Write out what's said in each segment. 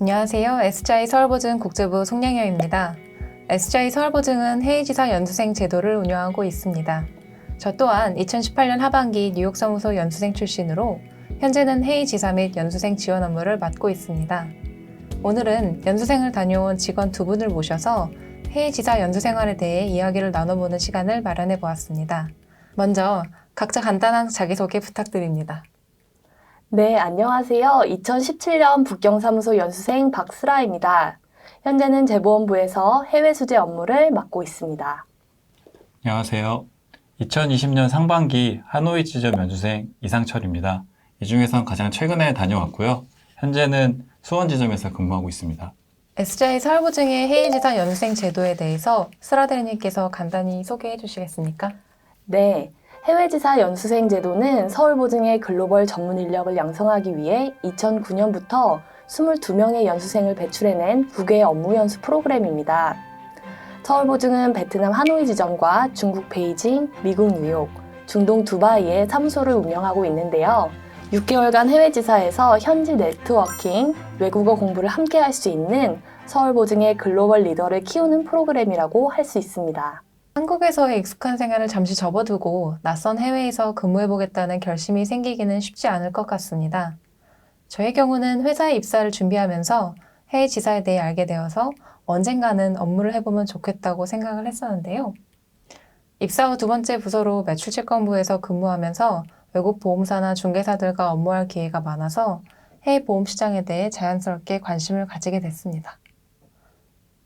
안녕하세요. SGI 서울보증 국제부 송량여입니다. SGI 서울보증은 해외지사 연수생 제도를 운영하고 있습니다. 저 또한 2018년 하반기 뉴욕 사무소 연수생 출신으로 현재는 해외지사 및 연수생 지원 업무를 맡고 있습니다. 오늘은 연수생을 다녀온 직원 두 분을 모셔서 해외지사 연수생활에 대해 이야기를 나눠보는 시간을 마련해 보았습니다. 먼저 각자 간단한 자기소개 부탁드립니다. 네, 안녕하세요. 2017년 북경사무소 연수생 박슬아입니다. 현재는 재보험부에서 해외 수재 업무를 맡고 있습니다. 안녕하세요. 2020년 상반기 하노이 지점 연수생 이상철입니다. 이 중에선 가장 최근에 다녀왔고요. 현재는 수원 지점에서 근무하고 있습니다. SGI 서울보증의 해외지사 연수생 제도에 대해서 슬아 대리님께서 간단히 소개해 주시겠습니까? 네, 해외지사 연수생 제도는 서울보증의 글로벌 전문 인력을 양성하기 위해 2009년부터 22명의 연수생을 배출해낸 국외 업무 연수 프로그램입니다. 서울보증은 베트남 하노이 지점과 중국 베이징, 미국 뉴욕, 중동 두바이에 사무소를 운영하고 있는데요. 6개월간 해외지사에서 현지 네트워킹, 외국어 공부를 함께 할 수 있는 서울보증의 글로벌 리더를 키우는 프로그램이라고 할 수 있습니다. 한국에서의 익숙한 생활을 잠시 접어두고 낯선 해외에서 근무해보겠다는 결심이 생기기는 쉽지 않을 것 같습니다. 저의 경우는 회사에 입사를 준비하면서 해외 지사에 대해 알게 되어서 언젠가는 업무를 해보면 좋겠다고 생각을 했었는데요. 입사 후 두 번째 부서로 매출채권부에서 근무하면서 외국 보험사나 중개사들과 업무할 기회가 많아서 해외 보험 시장에 대해 자연스럽게 관심을 가지게 됐습니다.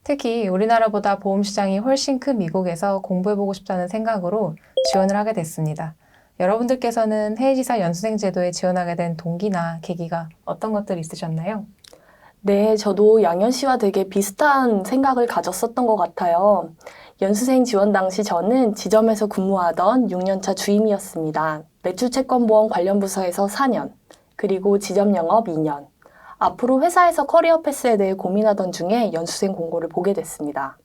특히 우리나라보다 보험 시장이 훨씬 큰 미국에서 공부해보고 싶다는 생각으로 지원을 하게 됐습니다. 여러분들께서는 해외지사 연수생 제도에 지원하게 된 동기나 계기가 어떤 것들이 있으셨나요? 네, 저도 양현 씨와 되게 비슷한 생각을 가졌었던 것 같아요. 연수생 지원 당시 저는 지점에서 근무하던 6년차 주임이었습니다. 매출채권보험 관련 부서에서 4년, 그리고 지점 영업 2년. 앞으로 회사에서 커리어 패스에 대해 고민하던 중에 연수생 공고를 보게 됐습니다.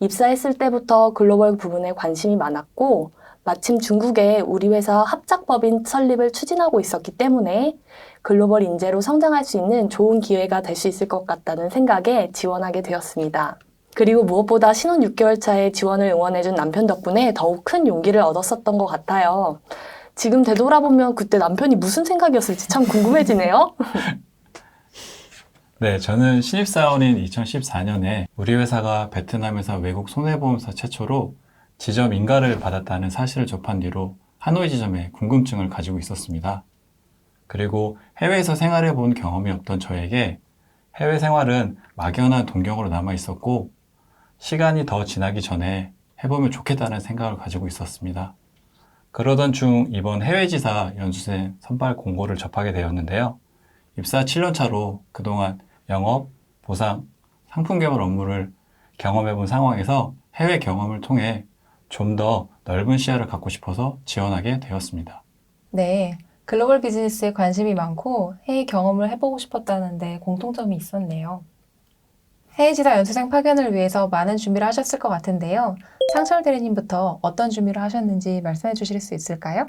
입사했을 때부터 글로벌 부분에 관심이 많았고 마침 중국에 우리 회사 합작법인 설립을 추진하고 있었기 때문에 글로벌 인재로 성장할 수 있는 좋은 기회가 될 수 있을 것 같다는 생각에 지원하게 되었습니다. 그리고 무엇보다 신혼 6개월 차에 지원을 응원해준 남편 덕분에 더욱 큰 용기를 얻었었던 것 같아요. 지금 되돌아보면 그때 남편이 무슨 생각이었을지 참 궁금해지네요. 네, 저는 신입사원인 2014년에 우리 회사가 베트남에서 외국 손해보험사 최초로 지점 인가를 받았다는 사실을 접한 뒤로 하노이 지점에 궁금증을 가지고 있었습니다. 그리고 해외에서 생활해 본 경험이 없던 저에게 해외 생활은 막연한 동경으로 남아 있었고 시간이 더 지나기 전에 해보면 좋겠다는 생각을 가지고 있었습니다. 그러던 중 이번 해외지사 연수생 선발 공고를 접하게 되었는데요. 입사 7년 차로 그동안 영업, 보상, 상품 개발 업무를 경험해 본 상황에서 해외 경험을 통해 좀 더 넓은 시야를 갖고 싶어서 지원하게 되었습니다. 네, 글로벌 비즈니스에 관심이 많고 해외 경험을 해보고 싶었다는데 공통점이 있었네요. 해외지사 연수생 파견을 위해서 많은 준비를 하셨을 것 같은데요. 상철 대리님부터 어떤 준비를 하셨는지 말씀해 주실 수 있을까요?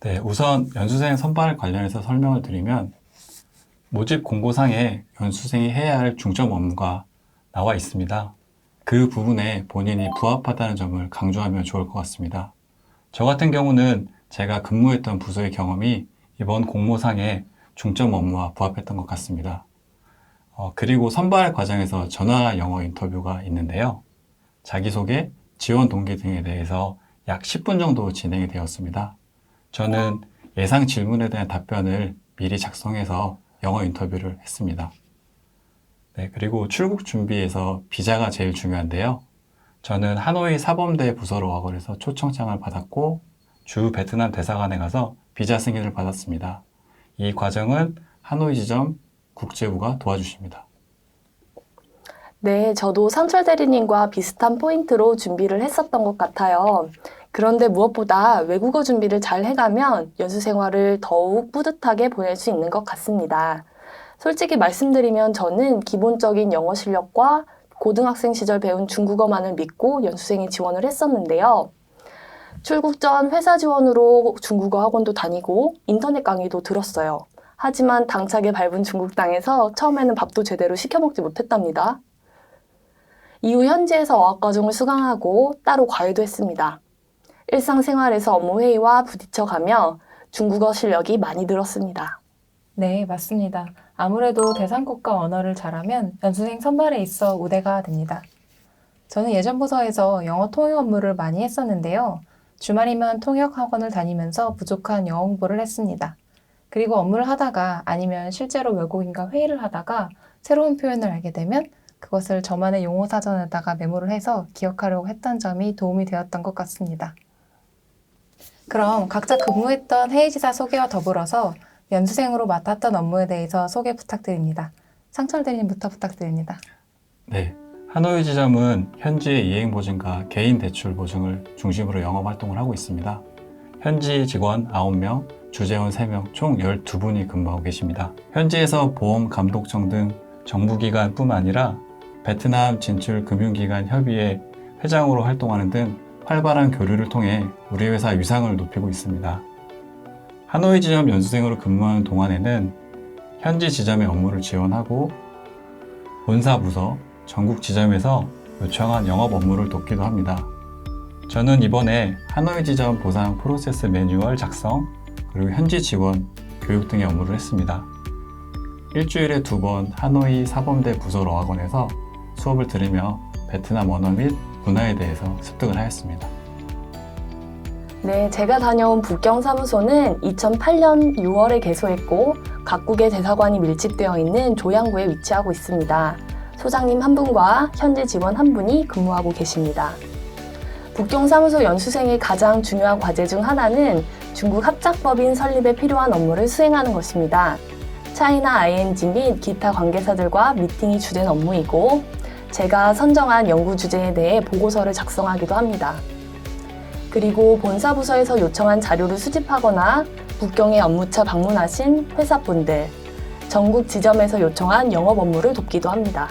네, 우선 연수생 선발 관련해서 설명을 드리면 모집 공고상에 연수생이 해야 할 중점 업무가 나와 있습니다. 그 부분에 본인이 부합하다는 점을 강조하면 좋을 것 같습니다. 저 같은 경우는 제가 근무했던 부서의 경험이 이번 공모상의 중점 업무와 부합했던 것 같습니다. 그리고 선발 과정에서 전화 영어 인터뷰가 있는데요. 자기소개, 지원 동기 등에 대해서 약 10분 정도 진행이 되었습니다. 저는 예상 질문에 대한 답변을 미리 작성해서 영어 인터뷰를 했습니다. 네, 그리고 출국 준비에서 비자가 제일 중요한데요. 저는 하노이 사범대 부서로 와걸 해서 초청장을 받았고 주 베트남 대사관에 가서 비자 승인을 받았습니다. 이 과정은 하노이 지점 국제부가 도와주십니다. 네, 저도 상철 대리님과 비슷한 포인트로 준비를 했었던 것 같아요. 그런데 무엇보다 외국어 준비를 잘 해가면 연수 생활을 더욱 뿌듯하게 보낼 수 있는 것 같습니다. 솔직히 말씀드리면 저는 기본적인 영어 실력과 고등학생 시절 배운 중국어만을 믿고 연수생에 지원을 했었는데요. 출국 전 회사 지원으로 중국어 학원도 다니고 인터넷 강의도 들었어요. 하지만 당차게 밟은 중국 땅에서 처음에는 밥도 제대로 시켜 먹지 못했답니다. 이후 현지에서 어학과정을 수강하고 따로 과외도 했습니다. 일상생활에서 업무 회의와 부딪혀가며 중국어 실력이 많이 늘었습니다. 네, 맞습니다. 아무래도 대상국가 언어를 잘하면 연수생 선발에 있어 우대가 됩니다. 저는 예전 부서에서 영어 통역 업무를 많이 했었는데요. 주말이면 통역 학원을 다니면서 부족한 영어 공부를 했습니다. 그리고 업무를 하다가 아니면 실제로 외국인과 회의를 하다가 새로운 표현을 알게 되면 그것을 저만의 용어 사전에다가 메모를 해서 기억하려고 했던 점이 도움이 되었던 것 같습니다. 그럼 각자 근무했던 해외지사 소개와 더불어서 연수생으로 맡았던 업무에 대해서 소개 부탁드립니다. 상철 대리님부터 부탁드립니다. 네, 하노이 지점은 현지의 이행 보증과 개인 대출 보증을 중심으로 영업 활동을 하고 있습니다. 현지 직원 9명, 주재원 3명, 총 12분이 근무하고 계십니다. 현지에서 보험 감독청 등 정부기관뿐만 아니라 베트남 진출 금융기관 협의회 회장으로 활동하는 등 활발한 교류를 통해 우리 회사 위상을 높이고 있습니다. 하노이 지점 연수생으로 근무하는 동안에는 현지 지점의 업무를 지원하고 본사 부서, 전국 지점에서 요청한 영업 업무를 돕기도 합니다. 저는 이번에 하노이 지점 보상 프로세스 매뉴얼 작성, 그리고 현지 지원, 교육 등의 업무를 했습니다. 일주일에 2번 하노이 사범대 부설 어학원에서 수업을 들으며 베트남 언어 및 문화에 대해서 습득을 하였습니다. 네, 제가 다녀온 북경 사무소는 2008년 6월에 개소했고 각국의 대사관이 밀집되어 있는 조양구에 위치하고 있습니다. 소장님 한 분과 현지 직원 한 분이 근무하고 계십니다. 북경 사무소 연수생의 가장 중요한 과제 중 하나는 중국 합작법인 설립에 필요한 업무를 수행하는 것입니다. 차이나 ING 및 기타 관계사들과 미팅이 주된 업무이고 제가 선정한 연구 주제에 대해 보고서를 작성하기도 합니다. 그리고 본사 부서에서 요청한 자료를 수집하거나 북경에 업무차 방문하신 회사분들, 전국 지점에서 요청한 영업 업무를 돕기도 합니다.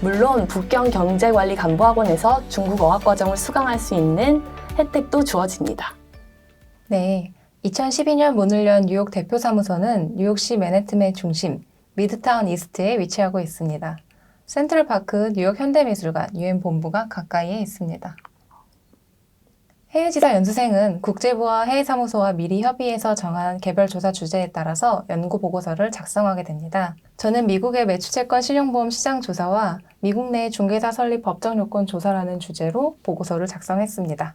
물론 북경 경제관리간부학원에서 중국 어학과정을 수강할 수 있는 혜택도 주어집니다. 네, 2012년 문을 연 뉴욕 대표사무소는 뉴욕시 맨해튼의 중심, 미드타운 이스트에 위치하고 있습니다. 센트럴파크 뉴욕 현대미술관 UN 본부가 가까이에 있습니다. 해외지사 연수생은 국제부와 해외사무소와 미리 협의해서 정한 개별 조사 주제에 따라서 연구 보고서를 작성하게 됩니다. 저는 미국의 매출채권 신용보험 시장 조사와 미국 내 중개사 설립 법정 요건 조사라는 주제로 보고서를 작성했습니다.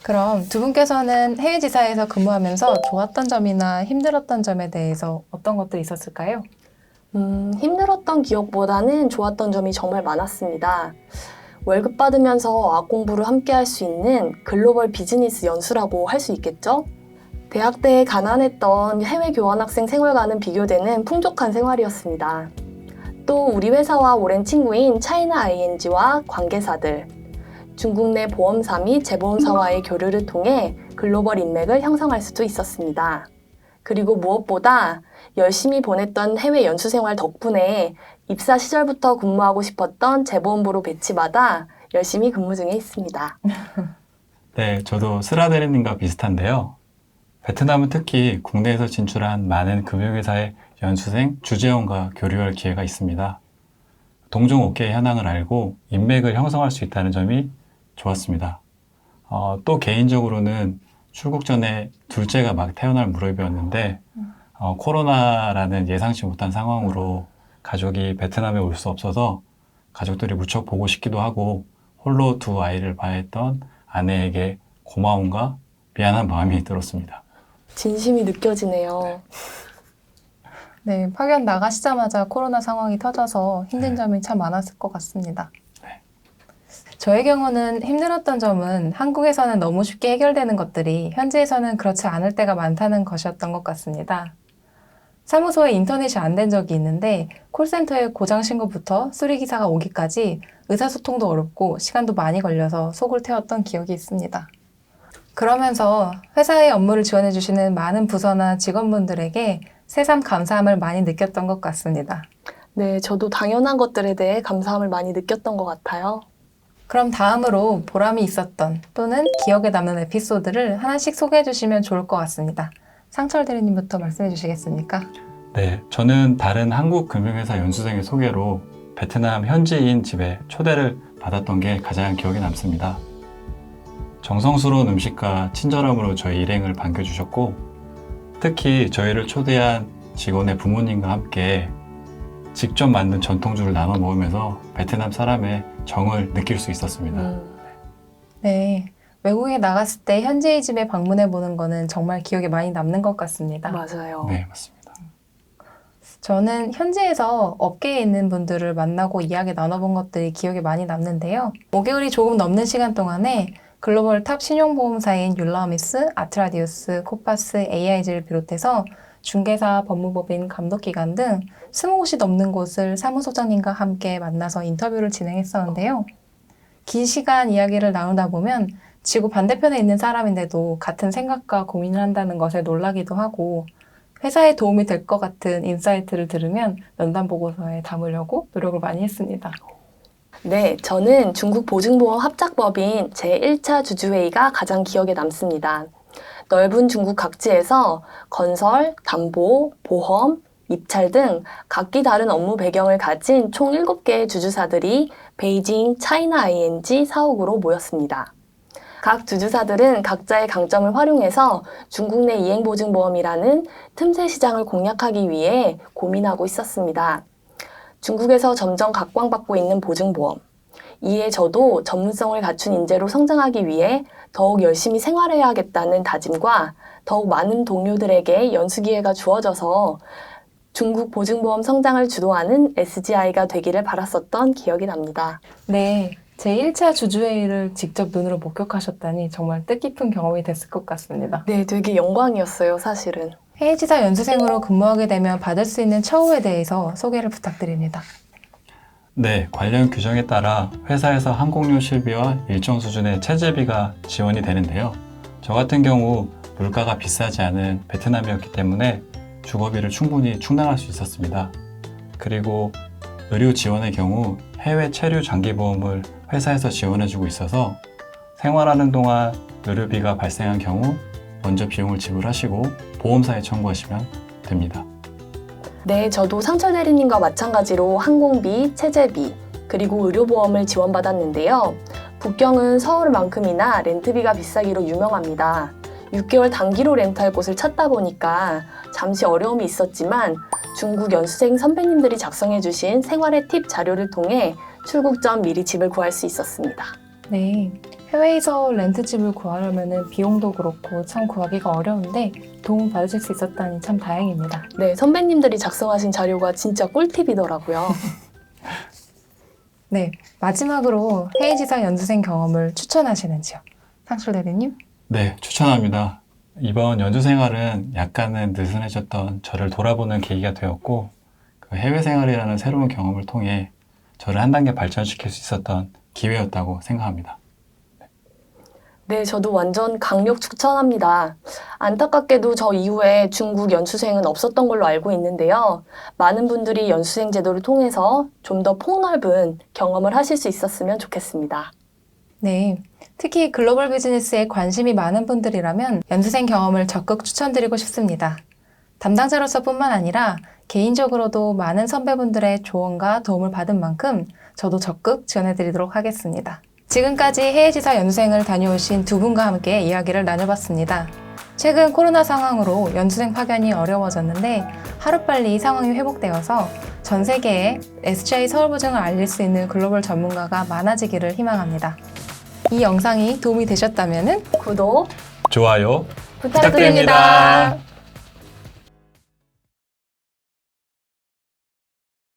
그럼 두 분께서는 해외지사에서 근무하면서 좋았던 점이나 힘들었던 점에 대해서 어떤 것들이 있었을까요? 힘들었던 기억보다는 좋았던 점이 정말 많았습니다. 월급 받으면서 어학 공부를 함께 할 수 있는 글로벌 비즈니스 연수라고 할 수 있겠죠? 대학 때 가난했던 해외 교환학생 생활과는 비교되는 풍족한 생활이었습니다. 또 우리 회사와 오랜 친구인 차이나 ING와 관계사들, 중국 내 보험사 및 재보험사와의 교류를 통해 글로벌 인맥을 형성할 수도 있었습니다. 그리고 무엇보다 열심히 보냈던 해외 연수 생활 덕분에 입사 시절부터 근무하고 싶었던 재보험부로 배치받아 열심히 근무 중에 있습니다. 네, 저도 스라 대리님과 비슷한데요. 베트남은 특히 국내에서 진출한 많은 금융회사의 연수생, 주재원과 교류할 기회가 있습니다. 동종 업계의 현황을 알고 인맥을 형성할 수 있다는 점이 좋았습니다. 또 개인적으로는 출국 전에 둘째가 막 태어날 무렵이었는데 코로나라는 예상치 못한 상황으로 가족이 베트남에 올 수 없어서 가족들이 무척 보고 싶기도 하고 홀로 두 아이를 봐야 했던 아내에게 고마움과 미안한 마음이 들었습니다. 진심이 느껴지네요. 네, 파견 나가시자마자 코로나 상황이 터져서 힘든 점이 참 많았을 것 같습니다. 저의 경우는 힘들었던 점은 한국에서는 너무 쉽게 해결되는 것들이 현지에서는 그렇지 않을 때가 많다는 것이었던 것 같습니다. 사무소에 인터넷이 안 된 적이 있는데 콜센터에 고장 신고부터 수리기사가 오기까지 의사소통도 어렵고 시간도 많이 걸려서 속을 태웠던 기억이 있습니다. 그러면서 회사의 업무를 지원해 주시는 많은 부서나 직원분들에게 새삼 감사함을 많이 느꼈던 것 같습니다. 네, 저도 당연한 것들에 대해 감사함을 많이 느꼈던 것 같아요. 그럼 다음으로 보람이 있었던 또는 기억에 남는 에피소드를 하나씩 소개해 주시면 좋을 것 같습니다. 상철 대리님부터 말씀해 주시겠습니까? 네, 저는 다른 한국 금융회사 연수생의 소개로 베트남 현지인 집에 초대를 받았던 게 가장 기억에 남습니다. 정성스러운 음식과 친절함으로 저희 일행을 반겨주셨고, 특히 저희를 초대한 직원의 부모님과 함께 직접 만든 전통주를 나눠 먹으면서 베트남 사람의 정을 느낄 수 있었습니다. 네, 외국에 나갔을 때 현지인 집에 방문해 보는 거는 정말 기억에 많이 남는 것 같습니다. 맞아요. 네, 맞습니다. 저는 현지에서 업계에 있는 분들을 만나고 이야기 나눠본 것들이 기억에 많이 남는데요. 5개월이 조금 넘는 시간 동안에 글로벌 탑 신용보험사인 율라미스, 아트라디우스, 코파스, AIG를 비롯해서 중개사, 법무법인, 감독기관 등 20곳이 넘는 곳을 사무소장님과 함께 만나서 인터뷰를 진행했었는데요. 긴 시간 이야기를 나누다 보면 지구 반대편에 있는 사람인데도 같은 생각과 고민을 한다는 것에 놀라기도 하고, 회사에 도움이 될 것 같은 인사이트를 들으면 면담 보고서에 담으려고 노력을 많이 했습니다. 네, 저는 중국 보증보험 합작법인 제1차 주주회의가 가장 기억에 남습니다. 넓은 중국 각지에서 건설, 담보, 보험, 입찰 등 각기 다른 업무 배경을 가진 총 7개의 주주사들이 베이징 차이나 ING 사옥으로 모였습니다. 각 주주사들은 각자의 강점을 활용해서 중국 내 이행보증보험이라는 틈새 시장을 공략하기 위해 고민하고 있었습니다. 중국에서 점점 각광받고 있는 보증보험. 이에 저도 전문성을 갖춘 인재로 성장하기 위해 더욱 열심히 생활해야겠다는 다짐과 더욱 많은 동료들에게 연수 기회가 주어져서 중국 보증보험 성장을 주도하는 SGI가 되기를 바랐었던 기억이 납니다. 네, 제 1차 주주회의를 직접 눈으로 목격하셨다니 정말 뜻깊은 경험이 됐을 것 같습니다. 네, 되게 영광이었어요, 사실은. 해외지사 연수생으로 근무하게 되면 받을 수 있는 처우에 대해서 소개를 부탁드립니다. 네, 관련 규정에 따라 회사에서 항공료 실비와 일정 수준의 체재비가 지원이 되는데요. 저 같은 경우 물가가 비싸지 않은 베트남이었기 때문에 주거비를 충분히 충당할 수 있었습니다. 그리고 의료 지원의 경우 해외 체류 장기보험을 회사에서 지원해주고 있어서 생활하는 동안 의료비가 발생한 경우 먼저 비용을 지불하시고 보험사에 청구하시면 됩니다. 네, 저도 상철 대리님과 마찬가지로 항공비, 체재비, 그리고 의료보험을 지원받았는데요. 북경은 서울만큼이나 렌트비가 비싸기로 유명합니다. 6개월 단기로 렌트할 곳을 찾다 보니까 잠시 어려움이 있었지만 중국 연수생 선배님들이 작성해주신 생활의 팁 자료를 통해 출국 전 미리 집을 구할 수 있었습니다. 네, 해외에서 렌트집을 구하려면 비용도 그렇고 참 구하기가 어려운데 도움 받으실 수 있었다니 참 다행입니다. 네, 선배님들이 작성하신 자료가 진짜 꿀팁이더라고요. 네, 마지막으로 해외지사 연수생 경험을 추천하시는지요? 상철 대리님? 네, 추천합니다. 이번 연수 생활은 약간은 느슨해졌던 저를 돌아보는 계기가 되었고, 그 해외 생활이라는 새로운 경험을 통해 저를 한 단계 발전시킬 수 있었던 기회였다고 생각합니다. 네, 저도 완전 강력 추천합니다. 안타깝게도 저 이후에 중국 연수생은 없었던 걸로 알고 있는데요. 많은 분들이 연수생 제도를 통해서 좀 더 폭넓은 경험을 하실 수 있었으면 좋겠습니다. 네, 특히 글로벌 비즈니스에 관심이 많은 분들이라면 연수생 경험을 적극 추천드리고 싶습니다. 담당자로서 뿐만 아니라 개인적으로도 많은 선배분들의 조언과 도움을 받은 만큼 저도 적극 지원해드리도록 하겠습니다. 지금까지 해외지사 연수생을 다녀오신 두 분과 함께 이야기를 나눠봤습니다. 최근 코로나 상황으로 연수생 파견이 어려워졌는데 하루빨리 상황이 회복되어서 전 세계에 SGI 서울보증을 알릴 수 있는 글로벌 전문가가 많아지기를 희망합니다. 이 영상이 도움이 되셨다면 구독 좋아요 부탁드립니다.